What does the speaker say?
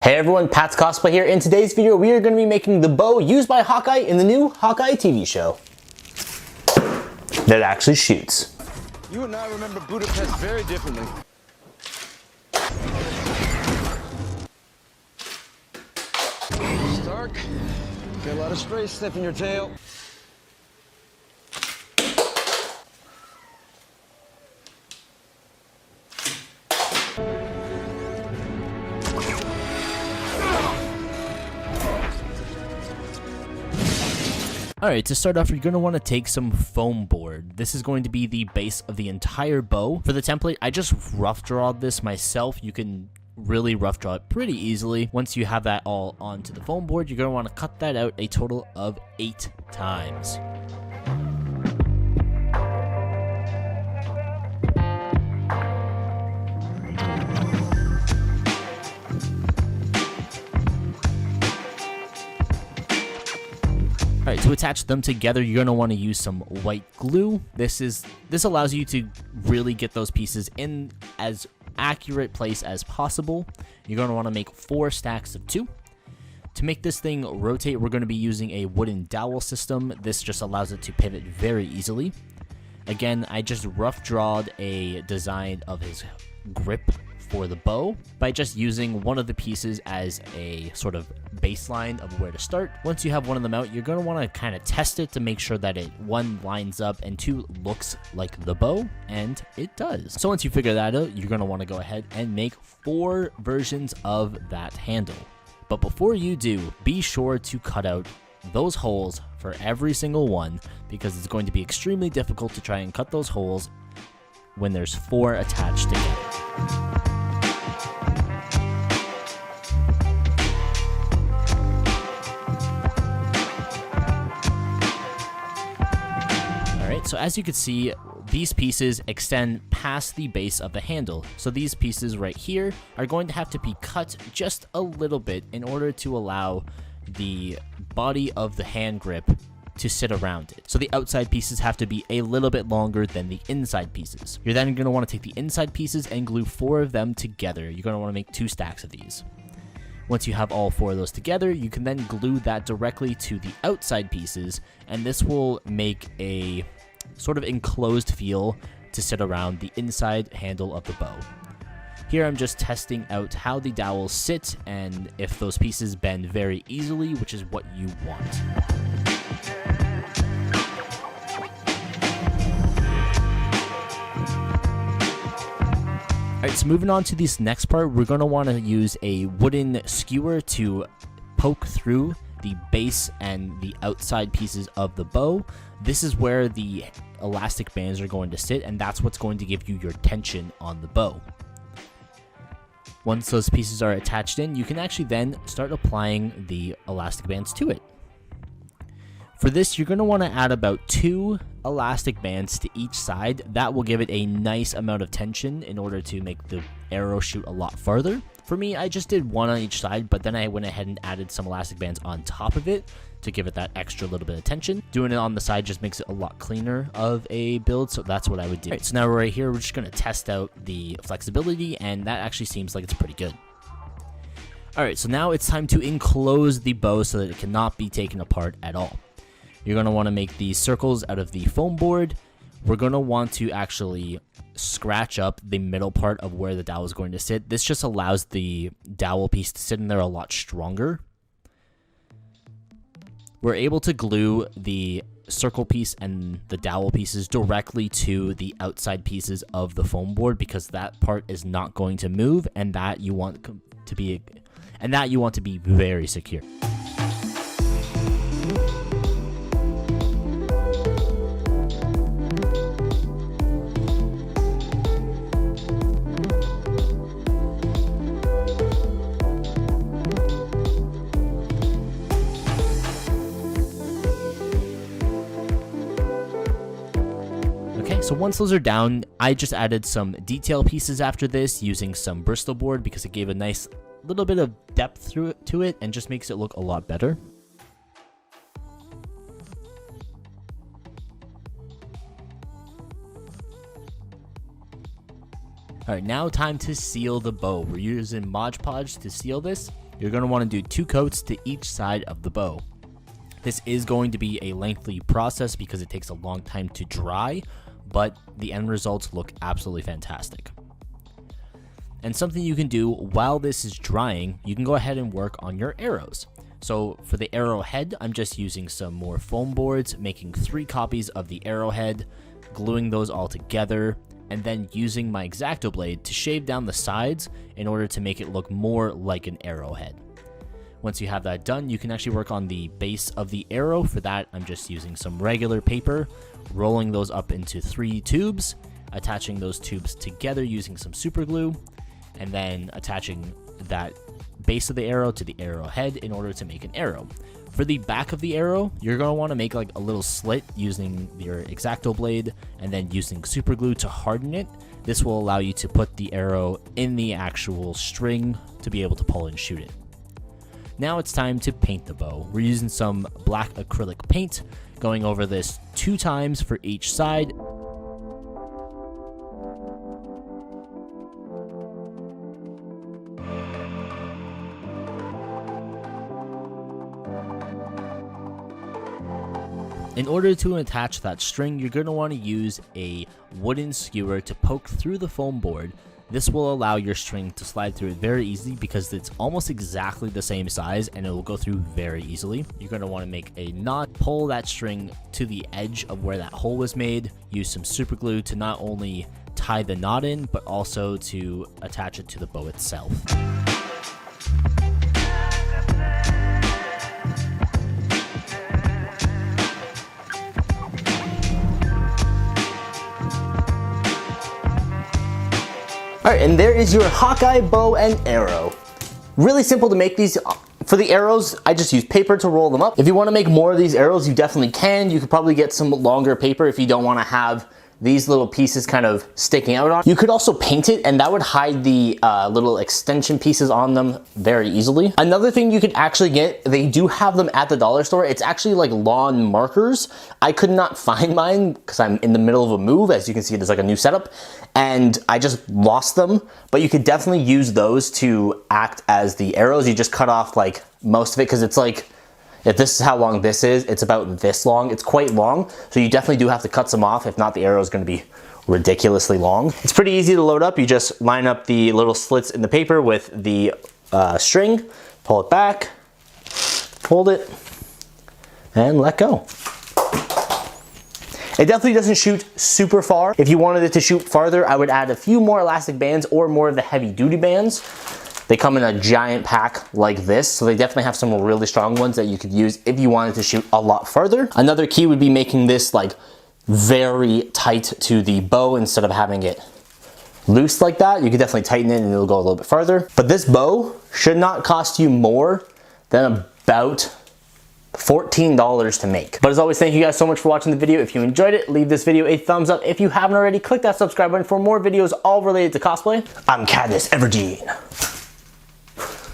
Hey everyone, Pat's Cosplay here. In today's video, we are going to be making the bow used by Hawkeye in the new Hawkeye TV show that actually shoots. You and I remember Budapest very differently. Stark, got a lot of spray sniffing your tail. Alright, to start off, you're going to want to take some foam board. This is going to be the base of the entire bow. For the template, I just rough drawed this myself. You can really rough draw it pretty easily. Once you have that all onto the foam board, you're going to want to cut that out a total of 8 times. Alright, to attach them together, you're going to want to use some white glue. This allows you to really get those pieces in as accurate place as possible. You're going to want to make 4 stacks of 2. To make this thing rotate, we're going to be using a wooden dowel system. This just allows it to pivot very easily. Again, I just rough drawed a design of his grip for the bow by just using one of the pieces as a sort of baseline of where to start. Once you have one of them out, you're going to want to kind of test it to make sure that it, 1, lines up, and 2, looks like the bow, and it does. So once you figure that out, you're going to want to go ahead and make 4 versions of that handle. But before you do, be sure to cut out those holes for every single one, because it's going to be extremely difficult to try and cut those holes when there's 4 attached together. So as you can see, these pieces extend past the base of the handle. So these pieces right here are going to have to be cut just a little bit in order to allow the body of the hand grip to sit around it. So the outside pieces have to be a little bit longer than the inside pieces. You're then going to want to take the inside pieces and glue 4 of them together. You're going to want to make 2 stacks of these. Once you have all 4 of those together, you can then glue that directly to the outside pieces, and this will make a sort of enclosed feel to sit around the inside handle of the bow. Here I'm just testing out how the dowels sit and if those pieces bend very easily, which is what you want. Alright, so moving on to this next part, we're going to want to use a wooden skewer to poke through the base and the outside pieces of the bow. This is where the elastic bands are going to sit, and that's what's going to give you your tension on the bow. Once those pieces are attached in, you can actually then start applying the elastic bands to it. For this, you're going to want to add about 2 elastic bands to each side. That will give it a nice amount of tension in order to make the arrow shoot a lot farther. For me, I just did 1 on each side, but then I went ahead and added some elastic bands on top of it to give it that extra little bit of tension. Doing it on the side just makes it a lot cleaner of a build, so that's what I would do. Alright, so now we're right here, we're just going to test out the flexibility, and that actually seems like it's pretty good. Alright, so now it's time to enclose the bow so that it cannot be taken apart at all. You're going to want to make these circles out of the foam board. We're going to want to actually scratch up the middle part of where the dowel is going to sit. This just allows the dowel piece to sit in there a lot stronger. We're able to glue the circle piece and the dowel pieces directly to the outside pieces of the foam board because that part is not going to move, and that you want to be very secure. So once those are down, I just added some detail pieces after this using some Bristol board because it gave a nice little bit of depth to it and just makes it look a lot better. Alright, now time to seal the bow. We're using Mod Podge to seal this. you're going to want to do 2 coats to each side of the bow. This is going to be a lengthy process because it takes a long time to dry, but the end results look absolutely fantastic. And something you can do while this is drying, you can go ahead and work on your arrows. So for the arrowhead, I'm just using some more foam boards, making 3 copies of the arrowhead, gluing those all together, and then using my X-Acto blade to shave down the sides in order to make it look more like an arrowhead. Once you have that done, you can actually work on the base of the arrow. For that, I'm just using some regular paper, rolling those up into 3 tubes, attaching those tubes together using some super glue, and then attaching that base of the arrow to the arrowhead in order to make an arrow. For the back of the arrow, you're going to want to make like a little slit using your X-Acto blade and then using super glue to harden it. This will allow you to put the arrow in the actual string to be able to pull and shoot it. Now it's time to paint the bow. We're using some black acrylic paint, going over this 2 times for each side. In order to attach that string, you're going to want to use a wooden skewer to poke through the foam board. This will allow your string to slide through it very easily because it's almost exactly the same size and it will go through very easily. You're going to want to make a knot, pull that string to the edge of where that hole was made, use some super glue to not only tie the knot in, but also to attach it to the bow itself. Alright, and there is your Hawkeye bow and arrow. Really simple to make these. For the arrows, I just use paper to roll them up. If you want to make more of these arrows, you definitely can. You could probably get some longer paper if you don't want to have these little pieces kind of sticking out on. You could also paint it and that would hide the little extension pieces on them very easily. Another thing you could actually get, they do have them at the dollar store. It's actually like lawn markers. I could not find mine because I'm in the middle of a move. As you can see, there's like a new setup and I just lost them, but you could definitely use those to act as the arrows. You just cut off like most of it because it's like, if this is how long this is, it's about this long. It's quite long, so you definitely do have to cut some off. If not, the arrow is going to be ridiculously long. It's pretty easy to load up. You just line up the little slits in the paper with the string, pull it back, fold it, and let go. It definitely doesn't shoot super far. If you wanted it to shoot farther, I would add a few more elastic bands or more of the heavy duty bands. They come in a giant pack like this, so they definitely have some really strong ones that you could use if you wanted to shoot a lot further. Another key would be making this like very tight to the bow instead of having it loose like that. You could definitely tighten it and it'll go a little bit further. But this bow should not cost you more than about $14 to make. But as always, thank you guys so much for watching the video. If you enjoyed it, leave this video a thumbs up. If you haven't already, click that subscribe button for more videos all related to cosplay. I'm Cadmus Evergene.